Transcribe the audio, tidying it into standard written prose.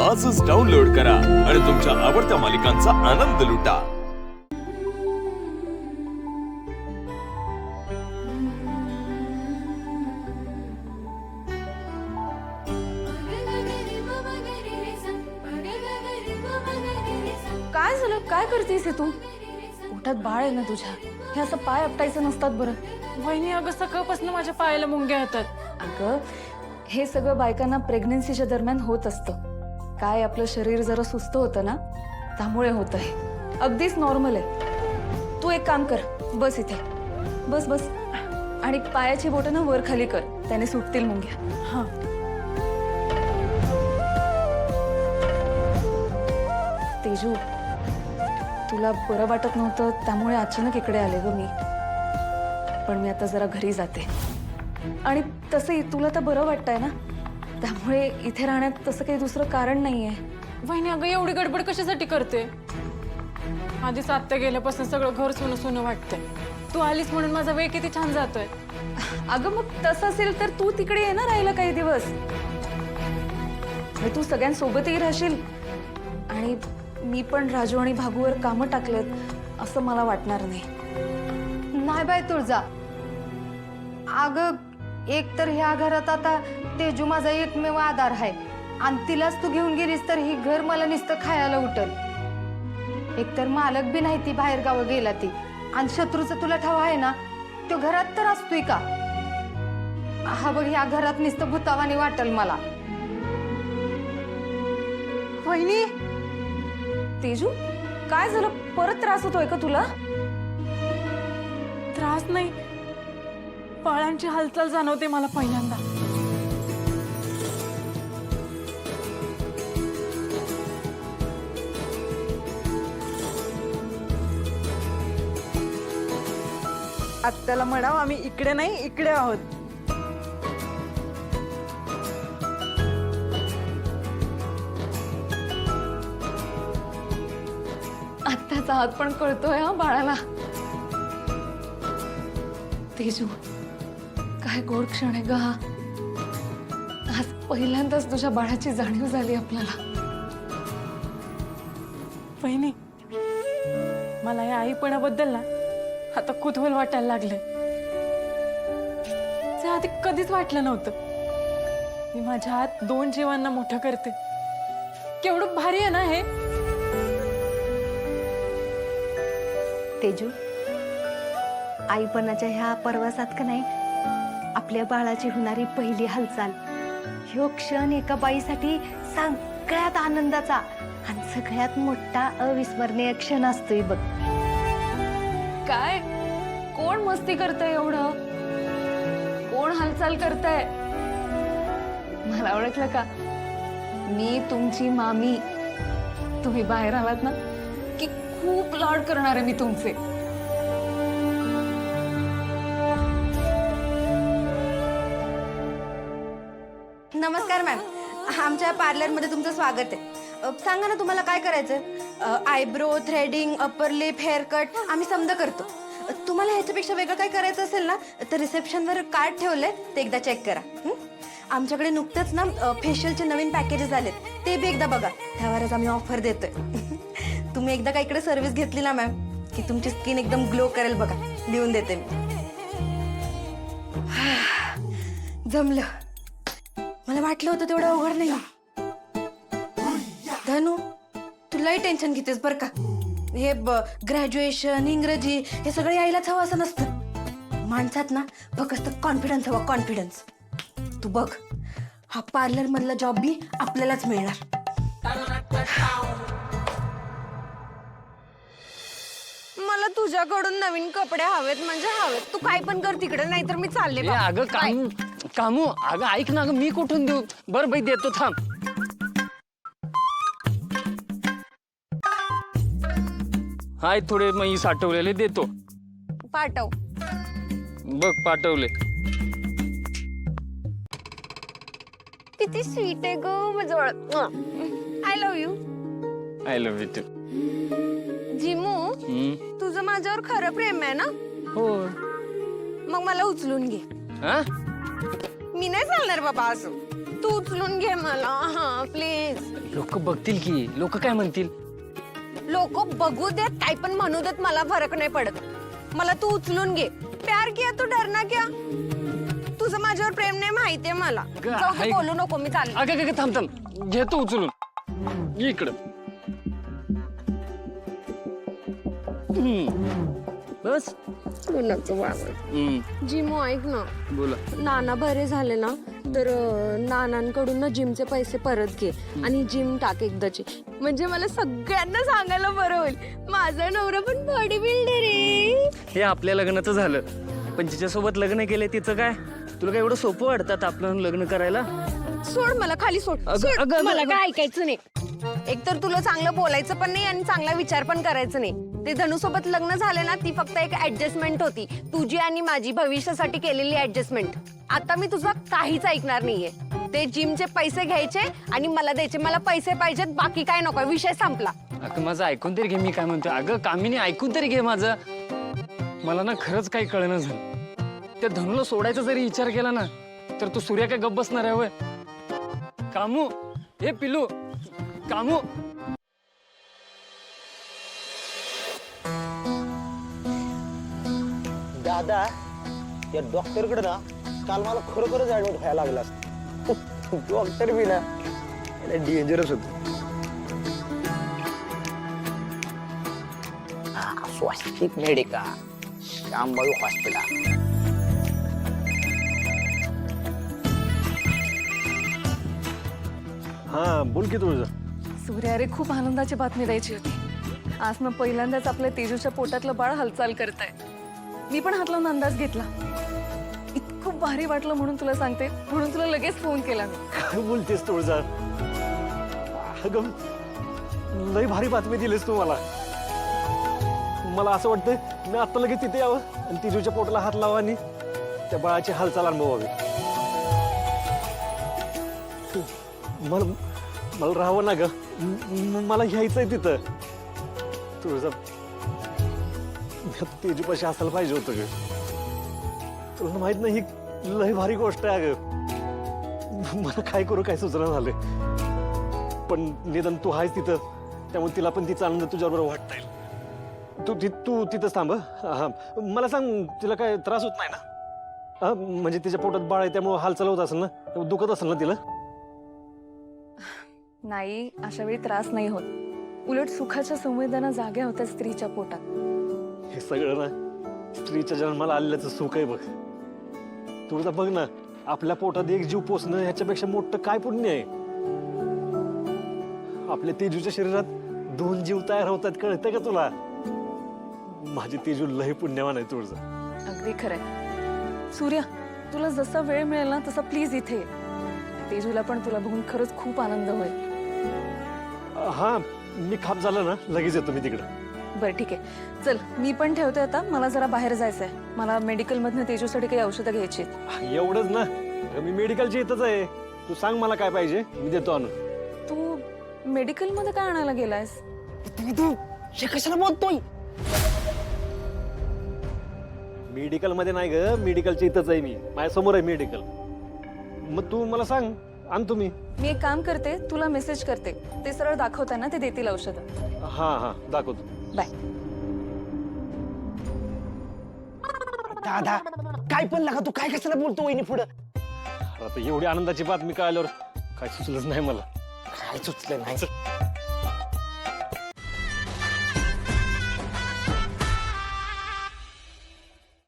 आजच डाउनलोड करा आणि तुमच्या आवडत्या मालिकांचा आनंद लुटा। काय झालं? काय करतेस हे तू? पोटात बाळ आहे ना तुझ्या, हे असं पाय आपटायचं नसतात बरं। वहिनी अगं सकाळपासून माझ्या पायाला मुंग्या येतात। अगं हे सगळं बायकांना प्रेग्नन्सीच्या दरम्यान होत असतं। काय आपलं शरीर जरा सुस्त होतं ना, त्यामुळे होत आहे। अगदीच नॉर्मल आहे। तू एक काम कर, बस इथे, बस बस, आणि पायाची बोटं ना वर खाली कर, त्याने सुटतील मुंग्या। हा तेजू, तुला बरं वाटत नव्हतं त्यामुळे अचानक इकडे आले ग मी, पण मी आता जरा घरी जाते। आणि तसंही तुला तर बरं वाटतंय ना, त्यामुळे इथे राहण्यात तसं काही दुसरं कारण नाहीये। वहिनी अगं एवढी गडबड कशासाठी करते? आधीच आत्या गेल्यापासून सगळं घर सोनं सोनं वाटतंय। तू आलीस म्हणून माझा वेळ किती छान जातोय। अगं मग तसं असेल तर तू तिकडे ये ना राहायला काही दिवस, तू सगळ्यांसोबतही राहशील, आणि मी पण राजू आणि भागूवर कामं टाकलेत असं मला वाटणार नाही। नाही बाय तुळजा, अगं एक तर ह्या घरात आता तेजू माझा एकमेव आधार आहे, आणि तिलाच तू घेऊन गेलीस तर ही घर मला नुसतं खायला उठल। एक तर मालक बी नाही, ती बाहेर गावं गेला ती, आणि शत्रूचा तुला ठाव आहे ना, तो घरात तर असतोय का? हा बघ, ह्या घरात नुसतं भूतावानी वाटल मला। वहिनी, तेजू काय झालं? परत त्रास होतोय का तुला? त्रास नाही, बाळांची हालचाल जाणवते मला पहिल्यांदा। आत्याला म्हणाव आम्ही इकडे नाही इकडे आहोत। आत्याचा हात पण कळतोय हा बाळाला। तेजू, काय गोड क्षण आहे ग हा। आज पहिल्यांदाच तुझ्या बाळाची जाणीव झाली आपल्याला। वहिनी, मला या आईपणाबद्दल ना आता कुतूहल वाटायला लागले। ते आधी कधीच वाटलं नव्हतं। मी माझ्या हात 2 जीवांना मोठं करते, केवढं भारी आहे ना हे। तेजू, आईपणाच्या ह्या प्रवासात का नाही आपल्या बाळाची होणारी पहिली हालचाल, ह्यो क्षण एका बाईसाठी सगळ्यात आनंदाचा आणि सगळ्यात मोठा अविस्मरणीय क्षण असतोय बघ। काय कोण मस्ती करतंय एवढं? कोण हालचाल करतंय? मला ओळखलं का? मी तुमची मामी। तुम्ही बाहेर आलात ना की खूप लाड करणार आहे मी तुमचे। नमस्कार मॅम, आमच्या पार्लरमध्ये तुमचं स्वागत आहे। सांगा ना तुम्हाला काय करायचं? Eyebrow, threading, upper lip, hair cut आम्ही समजा करतो। तुम्हाला ह्याच्यापेक्षा वेगळं काय करायचं असेल ना तर रिसेप्शनवर कार्ड ठेवलंय, ते एकदा चेक करा। आमच्याकडे नुकतंच ना फेशियलचे नवीन पॅकेजेस आलेत, ते बी एकदा बघा, त्यावरच आम्ही ऑफर देतोय। तुम्ही एकदा का इकडे सर्व्हिस घेतली ना मॅम की तुमची स्किन एकदम ग्लो करेल बघा, लिहून देते मी। जमलं, मला वाटलं होतं तेवढं अवघड नाही। धनू, तुलाही टेन्शन घेतेस बरं का? हे ग्रॅज्युएशन, इंग्रजी हे सगळं यायलाच हवं असं नसतं। माणसात ना फक्त कॉन्फिडन्स हवा, कॉन्फिडन्स। तू बघ, हा पार्लर मधला जॉब बी आपल्यालाच मिळणार। मला तुझ्याकडून नवीन कपडे हवेत म्हणजे हवेत। तू काय पण कर तिकडे, नाहीतर मी चालले बा. अगं कामू कामू, अगं ऐक ना, अगं मी कुठून देऊ? बरं बाई देतो, थांब। हाय, थोडे मी साठवलेले देतो। पाठव। बघ पाठवले। किती स्वीट आहे ग माझं। I love you. I love you too. Jimu, तुझं माझ्यावर खरं प्रेम आहे ना? हो। मग मला उचलून घे। हा? मी नाही चालणार बाबा असं। तू तू उचलून घे मला, हा प्लीज. लोक बघतील की, लोक काय म्हणतील? लोक बघू देत, काय पण म्हणू देत, मला फरक नाही पडत. मला तू उचलून घे. प्यार किया तू डरना क्या? तुझं माझ्यावर प्रेम नाही माहितीये मला. अगं, जाऊ दे, ऐक. बोलू नको, मी चालले. अगं थांब थांब, घेतो उचलून. ये इकडं. बस. जिमो ऐक ना, बोला. नाना बरे झाले ना तर नानांकडून ना जिमचे पैसे परत घे आणि जिम टाक एकदाची. म्हणजे मला सगळ्यांना सांगायला बरं होईल, माझा नवरा पण बॉडी बिल्डर आहे. हे आपल्या लग्नाचं झालं, पण जिच्यासोबत लग्न केलंय तिचं काय? तुला काय एवढं सोपं वाटतात आपलं लग्न करायला? सोड मला, खाली सोड. अगं, सोड. अगं, मला अगं. काय ऐकायचं नाही. एकतर तुला चांगलं बोलायचं पण नाही आणि चांगला विचार पण करायचं नाही. ते धनूसोबत लग्न झाले ना, ती फक्त एक ऍडजस्टमेंट होती, तुझी आणि माझी भविष्यासाठी केलेली ऍडजस्टमेंट. आता मी तुझं काहीच ऐकणार नाहीये. ते जिमचे पैसे घ्यायचे आणि मला द्यायचे. मला पैसे पाहिजेत, बाकी काय नको. विषय संपला. अगं माझं ऐकून तरी घे, मी काय म्हणतो. अगं कामिनी, ऐकून तरी घे माझं. मला ना खरंच काही कळलं झालं. त्या धनुला सोडायचा जरी विचार केला ना, तर तू सूर्या काय गप्प बसणार आहे होय? कामू, हे पिलू, कामू. दादा, या डॉक्टरकडे ना काल मला खरोखरच ऍडमिट व्हायला लागला असतं. डॉक्टर बी ना डेंजरस होत. स्वस्तिक मेडिका, श्यामबाई हॉस्पिटल. हा बोल की तुझं. सूर्या रे, खूप आनंदाची बातमी द्यायची होती. आज ना पहिल्यांदाच आपल्या तेजूच्या पोटातलं बाळ हालचाल करत आहे. मी पण हात लावून अंदाज घेतला. इतकं भारी वाटलं म्हणून तुला सांगते, म्हणून तुला लगेच फोन केला मी. काय बोलतेस तुळजा? अगं लय भारी बातमी दिलीस तू मला. मला असं वाटतंय मी आता लगेच तिथे यावं आणि तिजूच्या पोटाला हात लावा आणि त्या बाळाची हालचाल अनुभवावी. मला मला राहावं ना ग, मला घ्यायचंय तिथं. तुळजा तेजूपाशी असायला पाहिजे होतं ग. तुला माहित नाही ही लय भारी गोष्ट आहे अगं. मला काय करू काय सुचना झाले, पण निदान तू आहेस तिथं, त्यामुळे तिला पण तिचा आनंद तुझ्याबरोबर वाटता येईल. तू तिथंच थांब. हा, मला सांग, तिला काय त्रास होत नाही ना? हा, म्हणजे तिच्या पोटात बाळ आहे त्यामुळे हालचाल होत असेल ना, दुखत असेल ना तिला? नाही, अशा वेळी त्रास नाही होत. उलट सुखाच्या संवेदना जाग्या होत्या स्त्रीच्या पोटात. हे सगळं ना स्त्रीच्या जन्माला आलेल्याचं सुख आहे बघ. तुझं बघ ना, आपल्या पोटात एक जीव पोचणं ह्याच्यापेक्षा मोठं काय पुण्य आहे? आपल्या तेजूच्या शरीरात 2 जीव तयार होतात, कळतंय का तुला? माझी तेजू लय पुण्यवान आहे तुझं. अगदी खरंय. सूर्या, तुला जसा वेळ मिळेल ना तसा प्लीज इथे ये. तेजूला पण तुला बघून खरंच खूप आनंद होईल. हा, मी खाप झालं ना लगेच येतो मी तिकडे. बरं ठीक आहे, चल मी पण ठेवते आता. मला जरा बाहेर जायचंय. मला मेडिकलमधनं तेजूसाठी काही औषधं घ्यायची आहेत. एवढंच ना? मी मेडिकलची इथंच आहे. तू सांग मला काय पाहिजे, मी देतो आणून. तू मेडिकलमध्ये काय आणायला गेलायस? हे कशाला बोलतोय? मेडिकल मध्ये नाही ग, मेडिकलच्या इथंच आहे मी. माझ्यासमोर आहे मेडिकल. मग तू मला सांग, आणतो मी. मी एक काम करते, तुला मेसेज करते. ते सरळ दाखवताना ते देतील औषधं. हा हा, दाखवतो. बाय. दादा, काय पण लागा, तू काय कशाला बोलतो वहिनी पुढं? आता एवढी आनंदाची बातमी कळल्यावर काय सुचलंच नाही मला. काय सुचलं नाही.